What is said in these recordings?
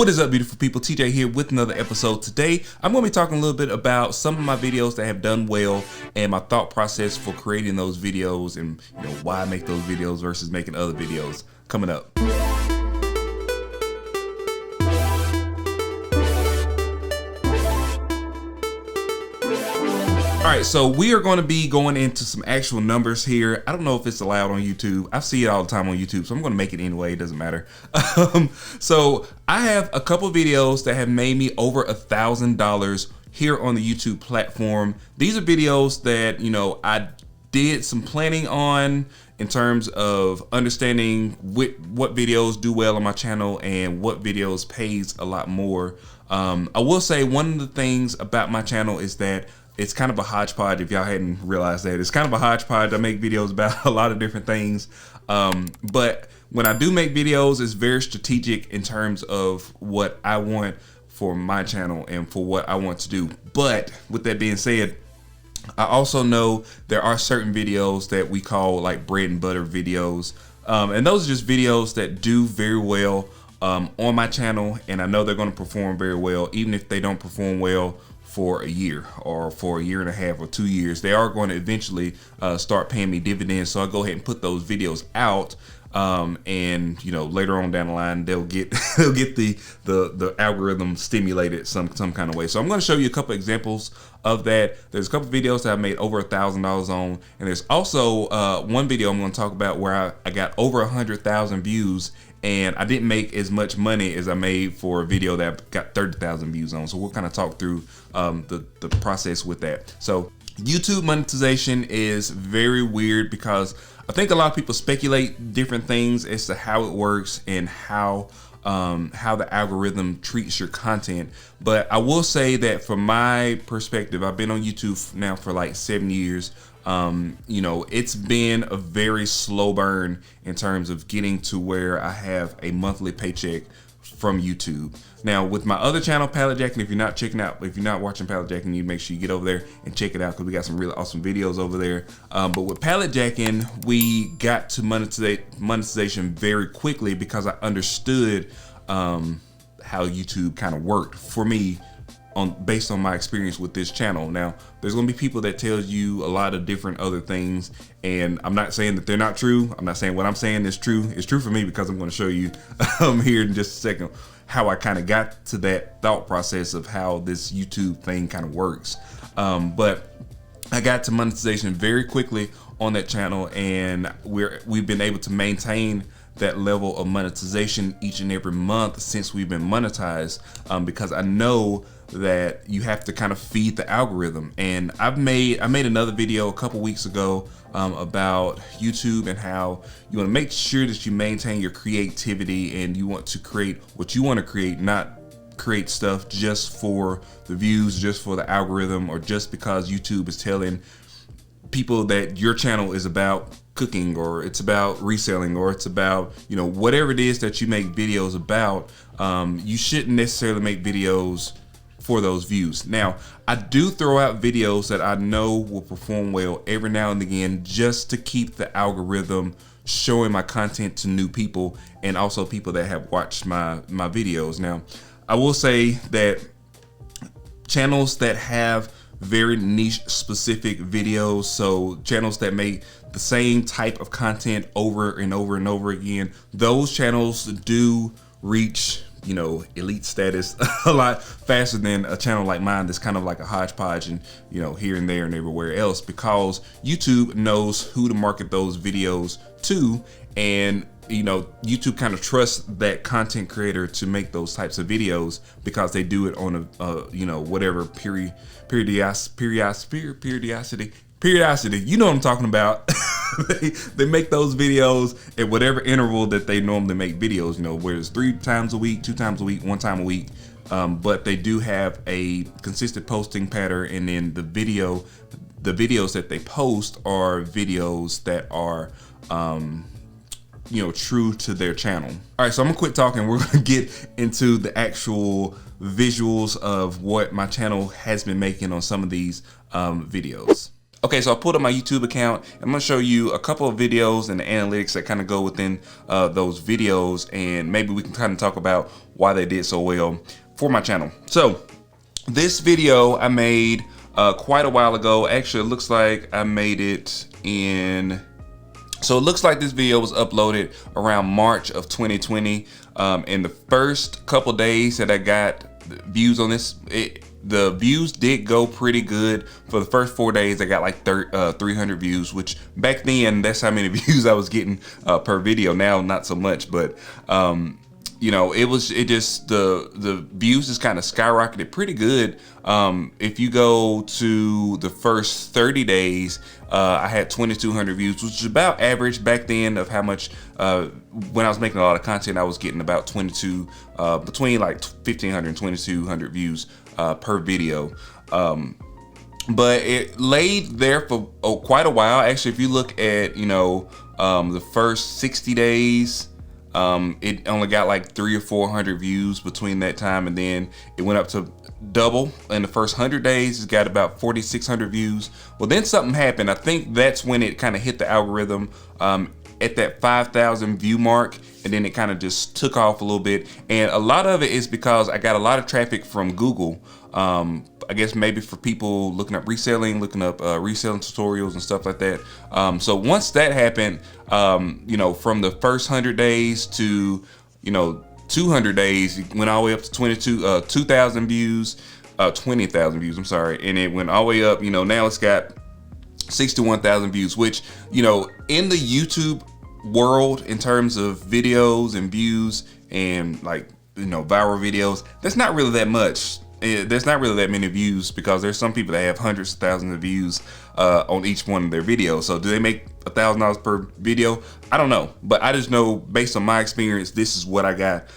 What is up, beautiful people? TJ here with another episode. Today, I'm going to be talking a little bit about some of my videos that have done well and my thought process for creating those videos and why I make those videos versus making other videos. Coming up. Alright, so we are going to be going into some actual numbers here. I don't know if it's allowed on YouTube. I see it all the time on YouTube, so I'm going to make it anyway. It doesn't matter. So I have a couple videos that have made me over $1,000 here on the YouTube platform. These are videos that, I did some planning on in terms of understanding what videos do well on my channel and what videos pays a lot more. I will say one of the things about my channel is that it's kind of a hodgepodge. If y'all hadn't realized that, it's kind of a hodgepodge. I make videos about a lot of different things. But when I do make videos, it's very strategic in terms of what I want for my channel and for what I want to do. But with that being said, I also know there are certain videos that we call like bread and butter videos. And those are just videos that do very well on my channel. And I know they're going to perform very well, even if they don't perform well for a year or for a year and a half or 2 years. They are going to eventually start paying me dividends. So I go ahead and put those videos out. And later on down the line, they'll get the algorithm stimulated some kind of way. So I'm going to show you a couple examples of that. There's a couple videos that I made over $1,000 on, and there's also one video I'm going to talk about where I got over 100,000 views, and I didn't make as much money as I made for a video that got 30,000 views on. So we'll kind of talk through the process with that. So YouTube monetization is very weird because I think a lot of people speculate different things as to how it works and how the algorithm treats your content. But I will say that from my perspective, I've been on YouTube now for like 7 years. It's been a very slow burn in terms of getting to where I have a monthly paycheck from YouTube. Now with my other channel, Pallet Jacking, if you're not watching Pallet Jacking, you make sure you get over there and check it out because we got some really awesome videos over there. But with Pallet Jacking, we got to monetization very quickly because I understood how YouTube kind of worked for me based on my experience with this channel. Now, there's gonna be people that tell you a lot of different other things, and I'm not saying that they're not true. I'm not saying what I'm saying is true. It's true for me because I'm gonna show you here in just a second how I kind of got to that thought process of how this YouTube thing kind of works. But I got to monetization very quickly on that channel, and we've been able to maintain that level of monetization each and every month since we've been monetized, because I know that you have to kind of feed the algorithm. And I made another video a couple weeks ago about YouTube and how you want to make sure that you maintain your creativity and you want to create what you want to create, not create stuff just for the views, just for the algorithm, or just because YouTube is telling people that your channel is about cooking or it's about reselling or it's about whatever it is that you make videos about. You shouldn't necessarily make videos for those views. Now, I do throw out videos that I know will perform well every now and again just to keep the algorithm showing my content to new people and also people that have watched my videos. Now, I will say that channels that have very niche specific videos, so channels that make the same type of content over and over and over again, those channels do reach elite status a lot faster than a channel like mine that's kind of like a hodgepodge and here and there and everywhere else, because YouTube knows who to market those videos to, and YouTube kind of trusts that content creator to make those types of videos because they do it on a whatever periodicity. You know what I'm talking about. they make those videos at whatever interval that they normally make videos, whether it's 3 times a week, 2 times a week, 1 time a week. But they do have a consistent posting pattern, and then the videos that they post are videos that are true to their channel. All right, so I'm gonna quit talking. We're gonna get into the actual visuals of what my channel has been making on some of these videos. Okay, so I pulled up my YouTube account. I'm gonna show you a couple of videos and the analytics that kind of go within those videos, and maybe we can kind of talk about why they did so well for my channel. So this video I made quite a while ago. Actually, it looks like I made it in, so it looks like this video was uploaded around March of 2020. In the first couple days that I got views on this, the views did go pretty good. For the first 4 days, I got like 300 views, which back then, that's how many views I was getting per video. Now, not so much, but you know, it just, the views just kind of skyrocketed pretty good. If you go to the first 30 days, I had 2,200 views, which is about average back then of how much, when I was making a lot of content, I was getting about between like 1,500 and 2,200 views per video. But it laid there for quite a while. Actually, if you look at, you know, the first 60 days, it only got like 300 or 400 views between that time, and then it went up to double in the first 100 days. It got about 4,600 views. Well, then something happened. I think that's when it kind of hit the algorithm at that 5,000 view mark, and then it kind of just took off a little bit. And a lot of it is because I got a lot of traffic from Google. I guess maybe for people looking up reselling, reselling tutorials and stuff like that. So once that happened, you know, from the first 100 days to, you know, 200 days, it went all the way up to 2,000 views, 20,000 views, I'm sorry. And it went all the way up, you know, now it's got 61,000 views, which, you know, in the YouTube world, in terms of videos and views and, like, you know, viral videos, that's not really that much. There's not really that many views, because there's some people that have hundreds of thousands of views on each one of their videos. So do they make $1,000 per video? I don't know, but I just know based on my experience, this is what I got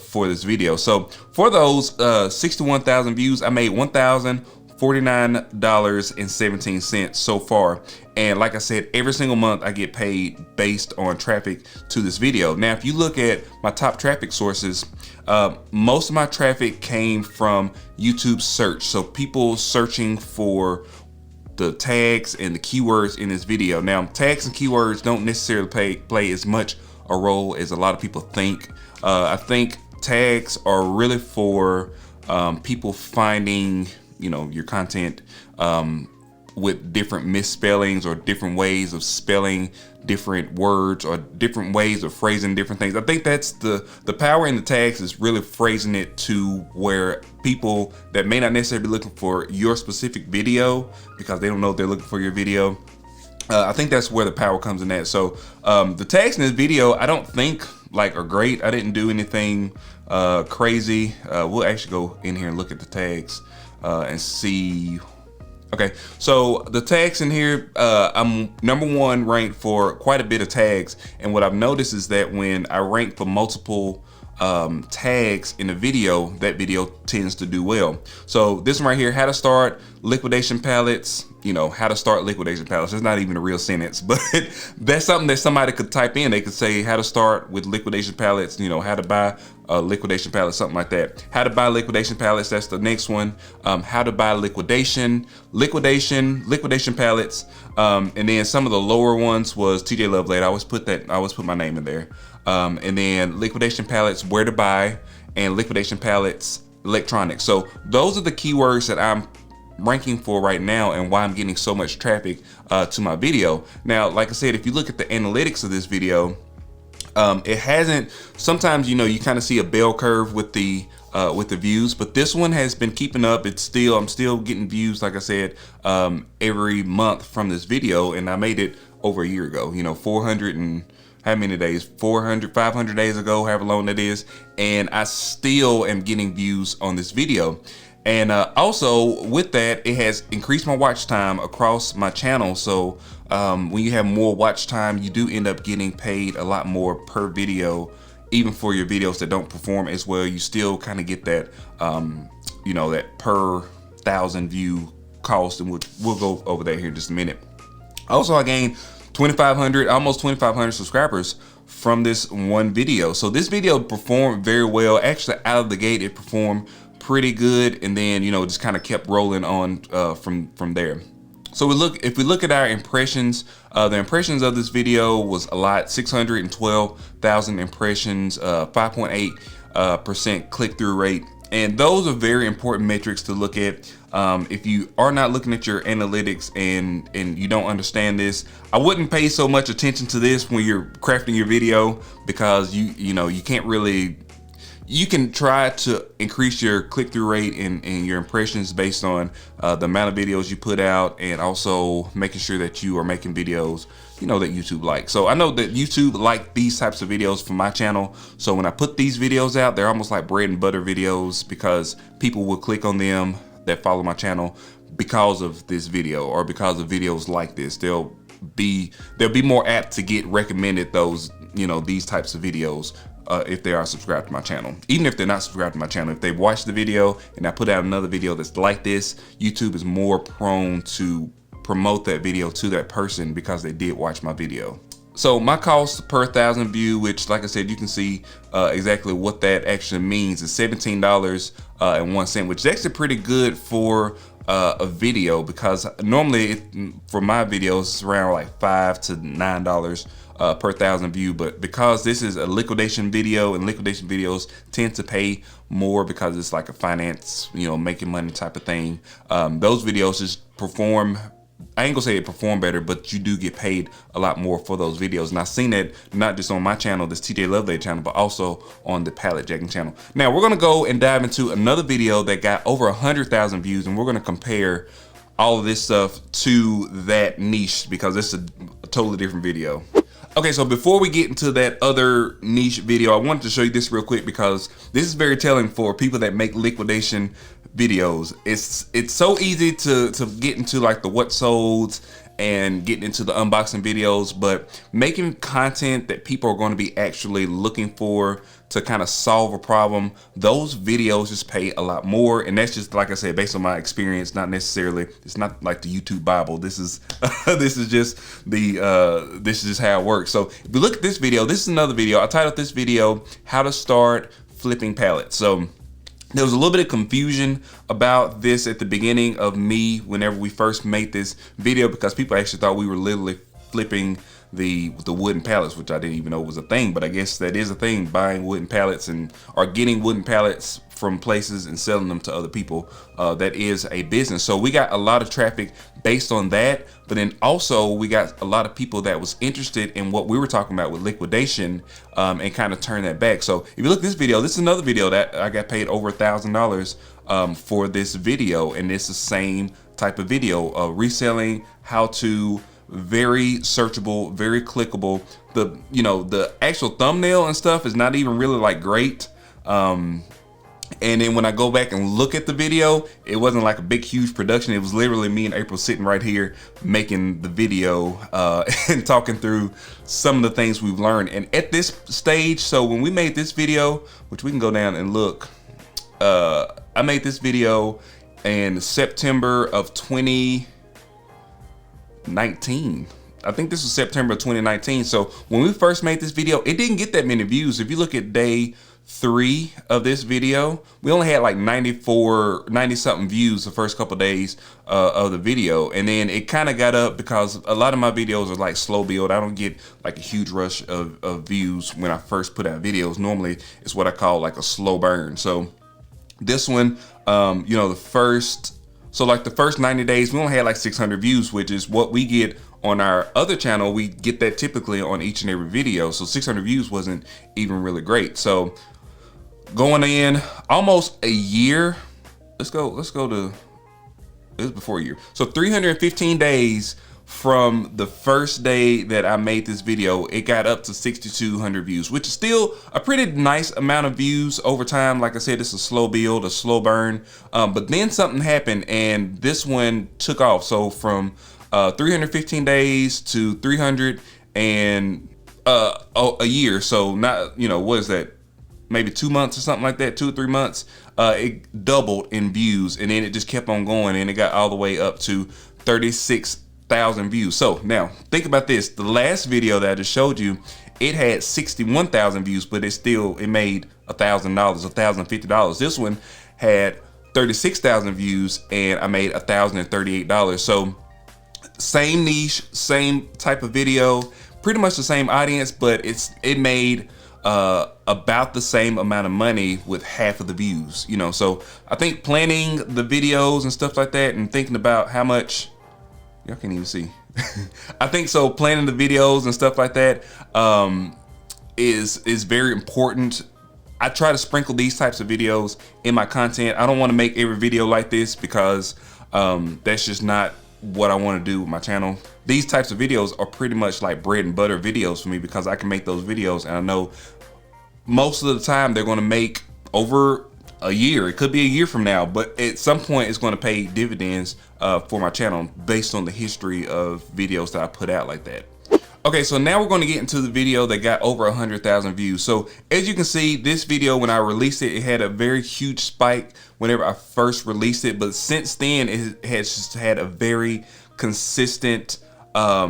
for this video. So for those 61,000 views, I made $1,049.17 so far. And like I said, every single month I get paid based on traffic to this video. Now, if you look at my top traffic sources, most of my traffic came from YouTube search. So people searching for the tags and the keywords in this video. Now, tags and keywords don't necessarily play as much a role as a lot of people think. I think tags are really for people finding, you know, your content with different misspellings or different ways of spelling different words or different ways of phrasing different things. I think that's the power in the tags, is really phrasing it to where people that may not necessarily be looking for your specific video, because they don't know if they're looking for your video. I think that's where the power comes in that. So the tags in this video, I don't think like are great. I didn't do anything crazy. We'll actually go in here and look at the tags and see. Okay, so the tags in here, I'm #1 ranked for quite a bit of tags. And what I've noticed is that when I rank for multiple tags in a video, that video tends to do well. So this one right here, how to start liquidation palettes, you know, how to start liquidation palettes. It's not even a real sentence, but that's something that somebody could type in. They could say how to start with liquidation palettes, you know, how to buy liquidation palettes, something like that. How to buy liquidation palettes, that's the next one. How to buy liquidation palettes. And then some of the lower ones was TJ Lovelade. I always put my name in there. And then liquidation palettes, where to buy, and liquidation palettes, electronics. So those are the keywords that I'm ranking for right now, and why I'm getting so much traffic to my video. Now, like I said, if you look at the analytics of this video, it hasn't, sometimes, you know, you kind of see a bell curve with the views, but this one has been keeping up. I'm still getting views, like I said, every month from this video, and I made it over a year ago, you know, 400 and how many days, 400, 500 days ago, however long that is, and I still am getting views on this video. And also with that, it has increased my watch time across my channel. So when you have more watch time, you do end up getting paid a lot more per video. Even for your videos that don't perform as well, you still kind of get that, you know, that per 1,000 view cost. And we'll go over that here in just a minute. Also, I gained 2,500, almost 2,500 subscribers from this one video. So this video performed very well. Actually, out of the gate, it performed pretty good, and then, you know, just kind of kept rolling on from there. So if we look at our impressions, the impressions of this video was a lot, 612,000 impressions, 5.8% click-through rate. And those are very important metrics to look at. If you are not looking at your analytics and you don't understand this, I wouldn't pay so much attention to this when you're crafting your video, because you can't really. You can try to increase your click-through rate and your impressions based on the amount of videos you put out, and also making sure that you are making videos, that YouTube likes. So I know that YouTube like these types of videos for my channel. So when I put these videos out, they're almost like bread and butter videos, because people will click on them that follow my channel because of this video, or because of videos like this. They'll be more apt to get recommended these types of videos. If they are subscribed to my channel. Even if they're not subscribed to my channel, if they've watched the video and I put out another video that's like this, YouTube is more prone to promote that video to that person because they did watch my video. So my cost per 1,000 view, which, like I said, you can see exactly what that actually means, is $17.01, which is actually pretty good for a video, because normally for my videos it's around like $5 to $9 per 1,000 view. But because this is a liquidation video, and liquidation videos tend to pay more because it's like a finance, making money type of thing, those videos just perform. I ain't gonna say it perform better, but you do get paid a lot more for those videos. And I've seen that not just on my channel, this TJ Loveday channel, but also on the pallet jacking channel. Now we're gonna go and dive into another video that got over 100,000 views, and we're gonna compare all of this stuff to that niche, because it's a totally different video. Okay, so before we get into that other niche video, I wanted to show you this real quick, because this is very telling for people that make liquidation videos. It's so easy to get into like the what solds and getting into the unboxing videos, but making content that people are going to be actually looking for to kind of solve a problem, those videos just pay a lot more. And that's just, like I said, based on my experience, not necessarily, it's not like the YouTube Bible. This is this is just how it works. So if you look at this video, this is another video. I titled this video, How to Start Flipping Pallets. So there was a little bit of confusion about this at the beginning of me whenever we first made this video, because people actually thought we were literally flipping the wooden pallets, which I didn't even know was a thing, but I guess that is a thing, buying wooden pallets or getting wooden pallets from places and selling them to other people. That is a business. So we got a lot of traffic based on that, but then also we got a lot of people that was interested in what we were talking about with liquidation, and kind of turn that back. So if you look at this video, this is another video that I got paid over $1,000 for this video, and it's the same type of video, reselling how to. Very searchable, very clickable. The actual thumbnail and stuff is not even really like great. And then when I go back and look at the video, it wasn't like a big, huge production. It was literally me and April sitting right here making the video and talking through some of the things we've learned. And at this stage, so when we made this video, which we can go down and look, I made this video in September of 2019. I think this was September of 2019. So when we first made this video, it didn't get that many views. If you look at day 3 of this video, we only had like 90 something views the first couple days of the video. And then it kind of got up because a lot of my videos are like slow build. I don't get like a huge rush of views when I first put out videos. Normally it's what I call like a slow burn. So this one, the first 90 days, we only had like 600 views, which is what we get on our other channel. We get that typically on each and every video. So 600 views wasn't even really great. So going in almost a year, let's go to, it was before a year. So 315 days from the first day that I made this video, it got up to 6,200 views, which is still a pretty nice amount of views over time. Like I said, it's a slow build, a slow burn. But then something happened and this one took off. So from 315 days to 300 and a year. So not, what is that? Maybe 2 months or something like that, 2 or 3 months. It doubled in views, and then it just kept on going, and it got all the way up to 36,000 views. So now think about this. The last video that I just showed you, it had 61,000 views, but it made $1,000, $1,050. This one had 36,000 views and I made $1,038. So same niche, same type of video, pretty much the same audience, but it made about the same amount of money with half of the views, you know. So I think planning the videos and stuff like that and thinking about how much, y'all can't even see. I think so planning the videos and stuff like that is very important. I try to sprinkle these types of videos in my content. I don't want to make every video like this because that's just not what I want to do with my channel. These types of videos are pretty much like bread and butter videos for me because I can make those videos and I know most of the time they're going to make over a year. It could be a year from now, but at some point it's going to pay dividends for my channel based on the history of videos that I put out like that. Okay, so now we're going to get into the video that got over 100,000 views. So as you can see, this video, when I released it, it had a very huge spike whenever I first released it. But since then, it has just had a very consistent, I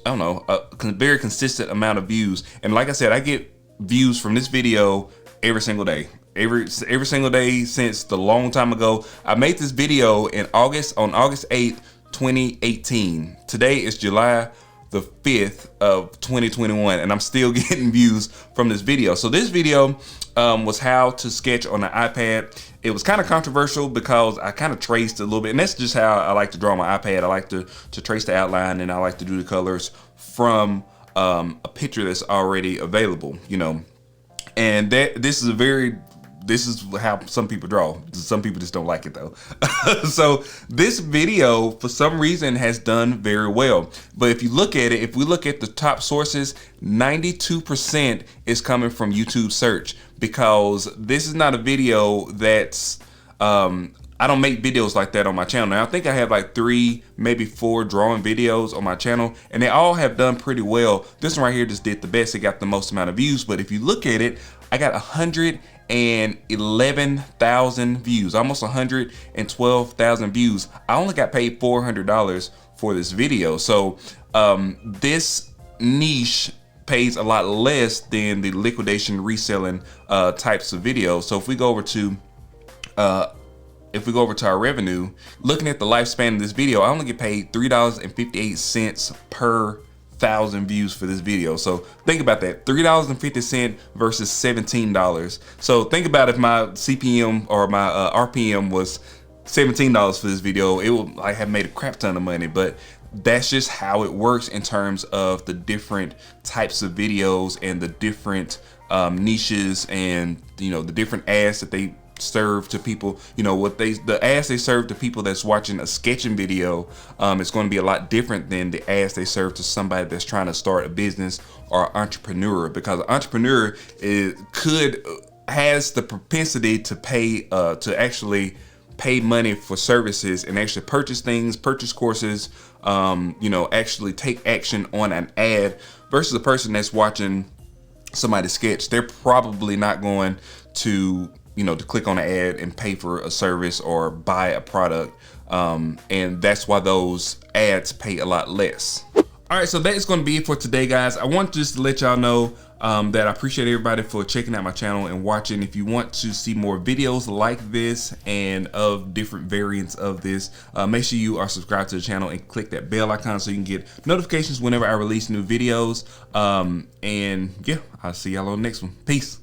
don't know, a very consistent amount of views. And like I said, I get views from this video every single day. Every single day since the long time ago. I made this video on August 8th, 2018. Today is July the 5th of 2021 and I'm still getting views from this video. So this video was how to sketch on an iPad. It was kind of controversial because I kind of traced a little bit, and that's just how I like to draw on my iPad. I like to trace the outline, and I like to do the colors from a picture that's already available, you know. And this is how some people draw. Some people just don't like it though. So this video, for some reason, has done very well. But if you look at it, if we look at the top sources, 92% is coming from YouTube search, because this is not a video that's, I don't make videos like that on my channel. Now I think I have like 3, maybe 4 drawing videos on my channel, and they all have done pretty well. This one right here just did the best. It got the most amount of views. But if you look at it, I got 111,000 views, almost 112,000 views. I only got paid $400 for this video. So this niche pays a lot less than the liquidation reselling types of videos. So if we go over to our revenue, looking at the lifespan of this video, I only get paid $3.58 per 1,000 views for this video. So think about that, $3.50 versus $17. So think about if my CPM or my RPM was $17 for this video, it would like have made a crap ton of money. But that's just how it works in terms of the different types of videos and the different niches, and you know, the different ads that they serve to people. You know, the ads they serve to people that's watching a sketching video, it's going to be a lot different than the ads they serve to somebody that's trying to start a business or an entrepreneur, because an entrepreneur has the propensity to pay to actually pay money for services and actually purchase things, purchase courses, you know, actually take action on an ad, versus a person that's watching somebody sketch. They're probably not going to, you know, to click on an ad and pay for a service or buy a product, and that's why those ads pay a lot less. All right, so that is going to be it for today, guys. I want just to let y'all know that I appreciate everybody for checking out my channel and watching. If you want to see more videos like this and of different variants of this, make sure you are subscribed to the channel and click that bell icon so you can get notifications whenever I release new videos. And yeah, I'll see y'all on the next one. Peace.